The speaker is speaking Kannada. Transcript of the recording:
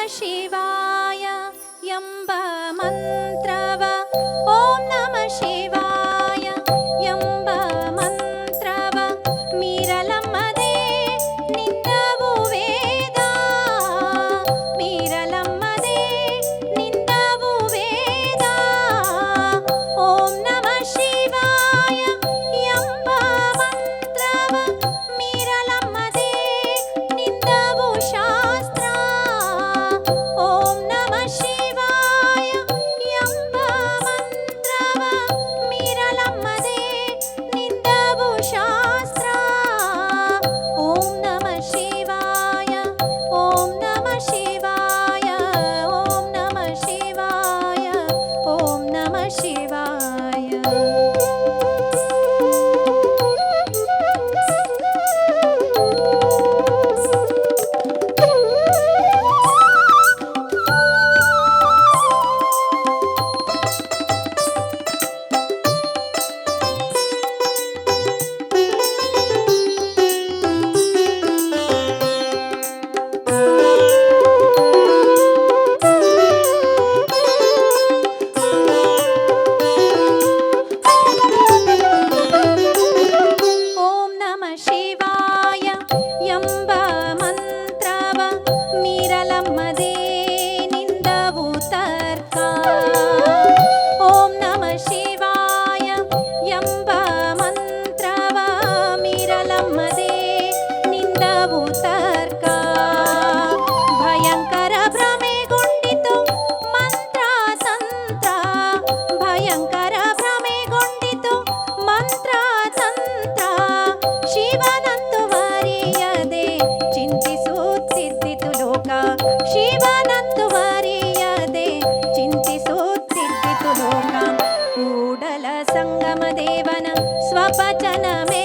ಶಿವಾಯ ಎಂಬ ಮಂತ್ರವ ಓಂ ನಮ ಶಿವಾಯ ಎಂಬ ಮಂತ್ರವ ಮೀರಲಮ್ಮದೇ ನಿಂದವು ವೇದ ಮೀರಲಮ್ಮದೇ ನಿಂದವು ವೇದ ಓಂ ನಮ ಶಿವಾಯ ಎಂಬ ಮಂತ್ರವ ಮೀರಲಮ್ಮದೇ ನಿಂದವು ಶಾಸ್ತ್ರ ಓಂ ನಮ ಶಿವಾಯ ಎಂಬ ಮಂತ್ರವ ಮೀರಲಮ್ಮದೇ ನಿಂದವು ಶಾಸ್ತ್ರ ಓಂ ನಮ ಶಿವಾಯ ಓಂ ನಮ ಶಿವಾಯ ಓಂ ನಮ ಶಿವಾಯ ಓಂ ನಮ ಶಿವಾಯ ಓಂ ನಮ ಶಿವಾಯ ಎಂಬ ಮಂತ್ರವ ಮೀರಲಮ್ಮದೇ ನಿಂದವು ತರ್ಕ ಓಂ ನಮ ಶಿವಾಯ ಎಂಬ ಮಂತ್ರವ ಮೀರಲಮ್ಮದೇ ನಿಂದವು ತರ್ಕ ಭಯಂಕರ ಭ್ರಮೆಗೊಂಡಿತು ಮಂತ್ರ ತಂತ್ರ ಭಯಂಕರ ಭ್ರಮೆಗೊಂಡಿತು ಮಂತ್ರ ತಂತ್ರ ಶಿವನಂತು ವರಿಯದೆ ಚಿಂತಿಸುತ್ತಿದ್ದಿತು ಲೋಕ ಶಿವನಂತು ವರಿಯದೆ ಚಿಂತಿಸುತ್ತಿದ್ದಿತು ಲೋಕ ಕೂಡಲ ಸಂಗಮ ದೇವನ ಸ್ವಪಚನ ಮೇ